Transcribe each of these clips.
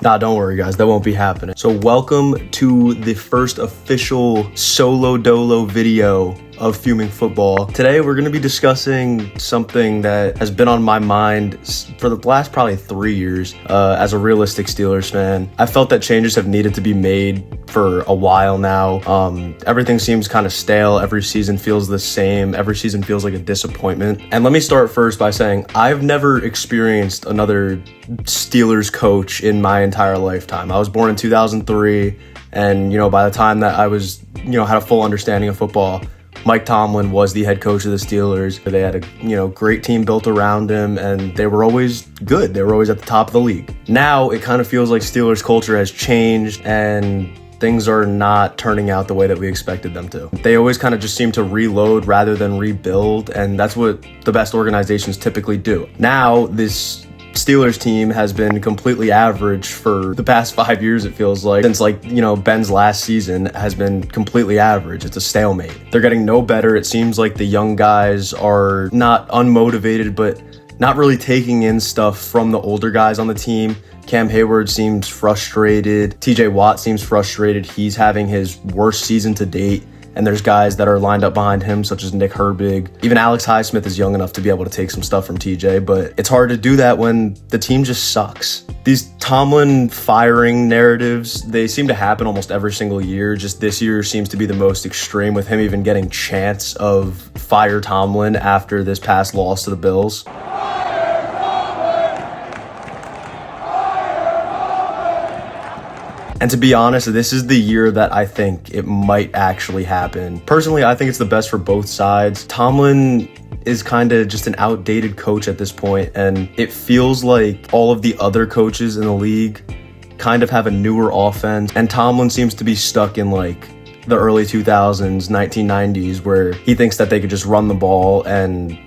Nah, don't worry guys, that won't be happening. So welcome to the first official solo dolo video of Fuming Football. Today we're going to be discussing something that has been on my mind for the last probably 3 years as a realistic Steelers fan. I felt that changes have needed to be made for a while now. Everything seems kind of stale. Every season feels the same. Every season feels like a disappointment. And let me start first by saying I've never experienced another Steelers coach in my entire lifetime. I was born in 2003, and by the time that I was had a full understanding of football, Mike Tomlin was the head coach of the Steelers. They had a great team built around him, and they were always good. They were always at the top of the league. Now it kind of feels like Steelers culture has changed, and things are not turning out the way that we expected them to. They always kind of just seem to reload rather than rebuild, and that's what the best organizations typically do. Now this Steelers team has been completely average for the past 5 years, it feels like. Since Ben's last season has been completely average. It's a stalemate. They're getting no better. It seems like the young guys are not unmotivated, but not really taking in stuff from the older guys on the team. Cam Hayward seems frustrated. TJ Watt seems frustrated. He's having his worst season to date. And there's guys that are lined up behind him, such as Nick Herbig. Even Alex Highsmith is young enough to be able to take some stuff from TJ, but it's hard to do that when the team just sucks. These Tomlin firing narratives, they seem to happen almost every single year. Just this year seems to be the most extreme, with him even getting chants of fire Tomlin after this past loss to the Bills. And to be honest, this is the year that I think it might actually happen. Personally, I think it's the best for both sides. Tomlin is kind of just an outdated coach at this point, and it feels like all of the other coaches in the league kind of have a newer offense, and Tomlin seems to be stuck in the early 2000s, 1990s, where he thinks that they could just run the ball and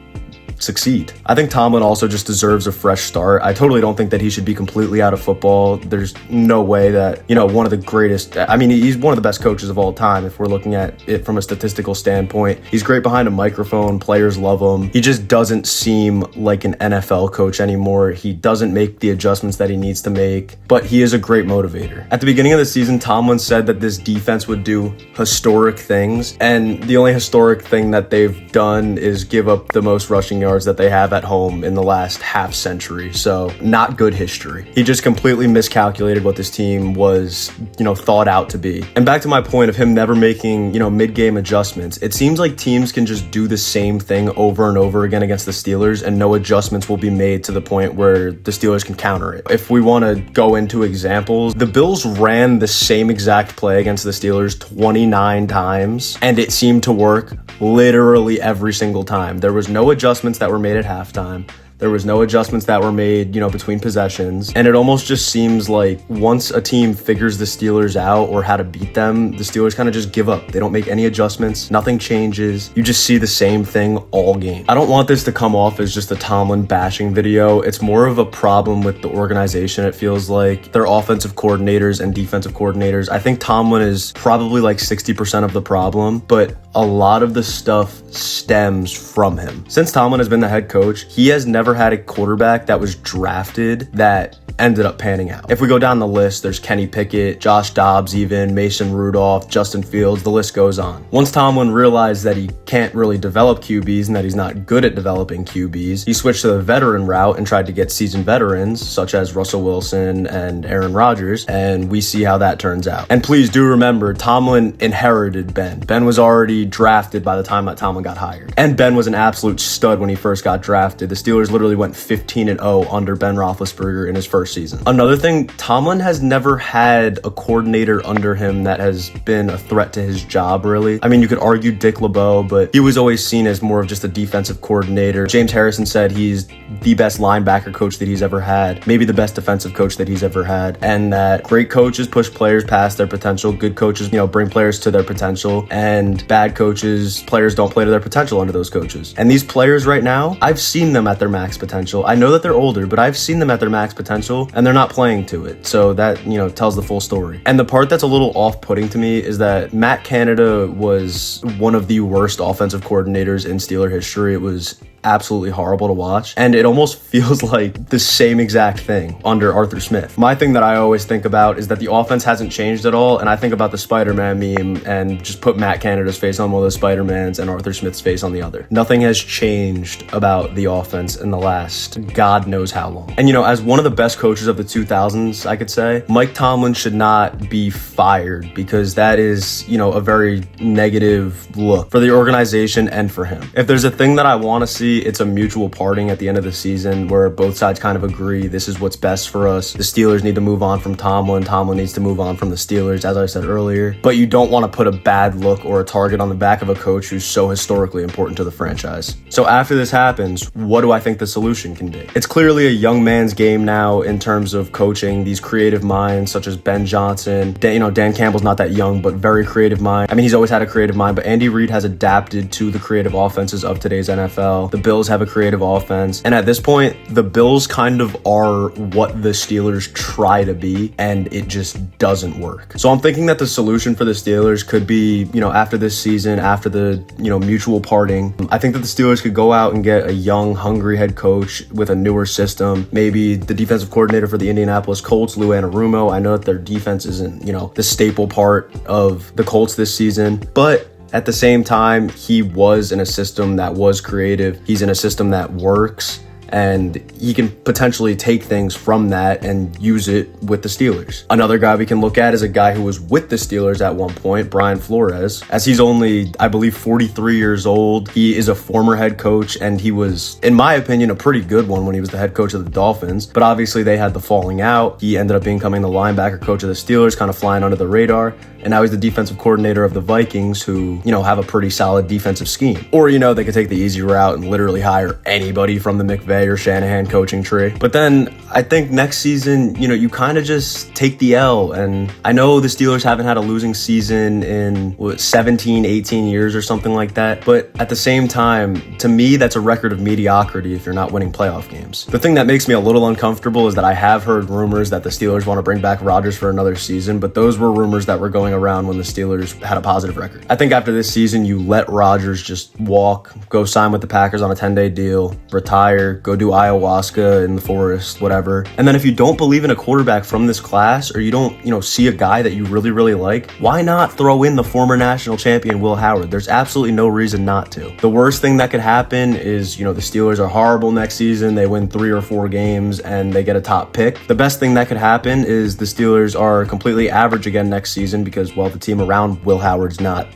succeed. I think Tomlin also just deserves a fresh start. I totally don't think that he should be completely out of football. There's no way that, one of the greatest, he's one of the best coaches of all time if we're looking at it from a statistical standpoint. He's great behind a microphone. Players love him. He just doesn't seem like an NFL coach anymore. He doesn't make the adjustments that he needs to make, but he is a great motivator. At the beginning of the season, Tomlin said that this defense would do historic things, and the only historic thing that they've done is give up the most rushing yards that they have at home in the last half century. So not good history. He just completely miscalculated what this team was, thought out to be. And back to my point of him never making, mid-game adjustments. It seems like teams can just do the same thing over and over again against the Steelers, and no adjustments will be made to the point where the Steelers can counter it. If we want to go into examples, the Bills ran the same exact play against the Steelers 29 times, and it seemed to work literally every single time. There was no adjustments that were made at halftime. There was no adjustments that were made, between possessions. And it almost just seems like once a team figures the Steelers out or how to beat them, the Steelers kind of just give up. They don't make any adjustments. Nothing changes. You just see the same thing all game. I don't want this to come off as just a Tomlin bashing video. It's more of a problem with the organization. It feels like their offensive coordinators and defensive coordinators. I think Tomlin is probably 60% of the problem, but a lot of the stuff stems from him. Since Tomlin has been the head coach, he has never had a quarterback that was drafted that ended up panning out. If we go down the list, there's Kenny Pickett, Josh Dobbs even, Mason Rudolph, Justin Fields, the list goes on. Once Tomlin realized that he can't really develop QBs and that he's not good at developing QBs, he switched to the veteran route and tried to get seasoned veterans such as Russell Wilson and Aaron Rodgers, and we see how that turns out. And please do remember, Tomlin inherited Ben. Ben was already drafted by the time that Tomlin got hired. And Ben was an absolute stud when he first got drafted. The Steelers literally went 15-0 under Ben Roethlisberger in his first season. Another thing, Tomlin has never had a coordinator under him that has been a threat to his job, really. You could argue Dick LeBeau, but he was always seen as more of just a defensive coordinator. James Harrison said he's the best linebacker coach that he's ever had, maybe the best defensive coach that he's ever had, and that great coaches push players past their potential. Good coaches, bring players to their potential, and bad coaches, players don't play to their potential under those coaches. And these players right now, I've seen them at their max potential. I know that they're older, but I've seen them at their max potential, and they're not playing to it. So that, tells the full story. And the part that's a little off-putting to me is that Matt Canada was one of the worst offensive coordinators in Steeler history. It was absolutely horrible to watch. And it almost feels like the same exact thing under Arthur Smith. My thing that I always think about is that the offense hasn't changed at all. And I think about the Spider-Man meme and just put Matt Canada's face on one of the Spider-Mans and Arthur Smith's face on the other. Nothing has changed about the offense in the last God knows how long. And as one of the best coaches of the 2000s, I could say, Mike Tomlin should not be fired, because that is, a very negative look for the organization and for him. If there's a thing that I want to see, it's a mutual parting at the end of the season where both sides kind of agree this is what's best for us. The Steelers need to move on from Tomlin. Tomlin needs to move on from the Steelers, as I said earlier. But you don't want to put a bad look or a target on the back of a coach who's so historically important to the franchise. So after this happens, what do I think the solution can be? It's clearly a young man's game now in terms of coaching. These creative minds such as Ben Johnson, Dan Campbell's not that young, but very creative mind. I mean, he's always had a creative mind, but Andy Reid has adapted to the creative offenses of today's NFL. The Bills have a creative offense. And at this point, the Bills kind of are what the Steelers try to be, and it just doesn't work. So I'm thinking that the solution for the Steelers could be, after this season, after the, mutual parting, I think that the Steelers could go out and get a young, hungry head coach with a newer system. Maybe the defensive coordinator for the Indianapolis Colts, Lou Anarumo. I know that their defense isn't, the staple part of the Colts this season, but at the same time, he was in a system that was creative. He's in a system that works, and he can potentially take things from that and use it with the Steelers. Another guy we can look at is a guy who was with the Steelers at one point, Brian Flores, as he's only, I believe, 43 years old. He is a former head coach, and he was, in my opinion, a pretty good one when he was the head coach of the Dolphins, but obviously they had the falling out. He ended up becoming the linebacker coach of the Steelers, kind of flying under the radar, and now he's the defensive coordinator of the Vikings, who, have a pretty solid defensive scheme. Or, they could take the easy route and literally hire anybody from the McVay or Shanahan coaching tree. But then I think next season, you kind of just take the L. And I know the Steelers haven't had a losing season in 17, 18 years or something like that. But at the same time, to me, that's a record of mediocrity if you're not winning playoff games. The thing that makes me a little uncomfortable is that I have heard rumors that the Steelers want to bring back Rodgers for another season, but those were rumors that were going around when the Steelers had a positive record. I think after this season, you let Rodgers just walk, go sign with the Packers on a 10-day deal, retire, go do ayahuasca in the forest, whatever. And then if you don't believe in a quarterback from this class, or you don't, see a guy that you really, really like, why not throw in the former national champion Will Howard? There's absolutely no reason not to. The worst thing that could happen is, the Steelers are horrible next season. They win 3 or 4 games and they get a top pick. The best thing that could happen is the Steelers are completely average again next season because, well, the team around Will Howard's not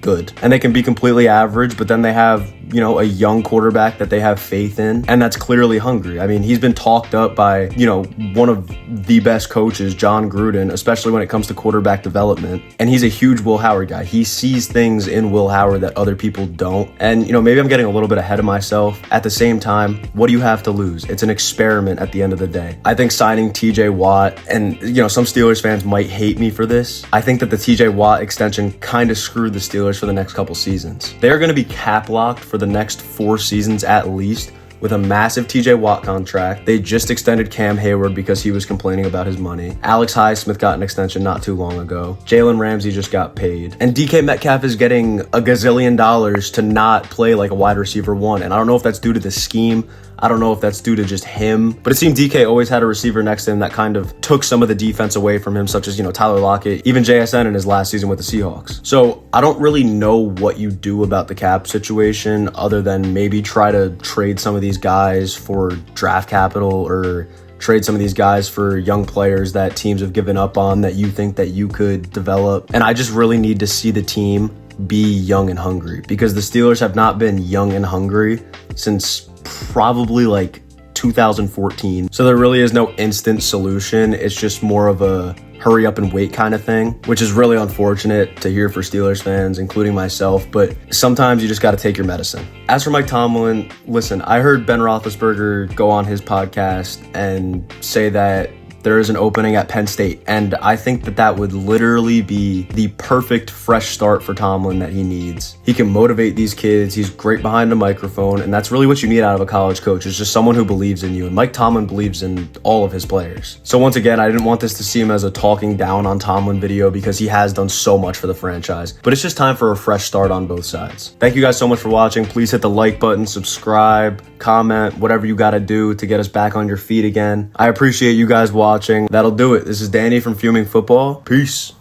good. And they can be completely average, but then they have, a young quarterback that they have faith in, and that's clearly hungry. I mean, he's been talked up by, one of the best coaches, John Gruden, especially when it comes to quarterback development. And he's a huge Will Howard guy. He sees things in Will Howard that other people don't. And, maybe I'm getting a little bit ahead of myself. At the same time, what do you have to lose? It's an experiment at the end of the day. I think signing TJ Watt, and, some Steelers fans might hate me for this. I think that the TJ Watt extension kind of screwed the Steelers for the next couple seasons. They're going to be cap locked for the next 4 seasons at least, with a massive TJ Watt contract. They just extended Cam Hayward because he was complaining about his money. Alex Highsmith got an extension not too long ago. Jalen Ramsey just got paid. And DK Metcalf is getting a gazillion dollars to not play like a wide receiver 1. And I don't know if that's due to the scheme. I don't know if that's due to just him, but it seemed DK always had a receiver next to him that kind of took some of the defense away from him, such as, Tyler Lockett, even JSN in his last season with the Seahawks. So I don't really know what you do about the cap situation other than maybe try to trade some of these guys for draft capital, or trade some of these guys for young players that teams have given up on that you think that you could develop. And I just really need to see the team be young and hungry, because the Steelers have not been young and hungry since probably like 2014. So there really is no instant solution. It's just more of a hurry up and wait kind of thing, which is really unfortunate to hear for Steelers fans, including myself, but sometimes you just got to take your medicine. As for Mike Tomlin, listen, I heard Ben Roethlisberger go on his podcast and say that there is an opening at Penn State. And I think that that would literally be the perfect fresh start for Tomlin that he needs. He can motivate these kids. He's great behind a microphone. And that's really what you need out of a college coach, is just someone who believes in you. And Mike Tomlin believes in all of his players. So once again, I didn't want this to seem as a talking down on Tomlin video, because he has done so much for the franchise. But it's just time for a fresh start on both sides. Thank you guys so much for watching. Please hit the like button, subscribe, comment, whatever you gotta do to get us back on your feet again. I appreciate you guys watching. That'll do it. This is Danny from Fuming Football. Peace.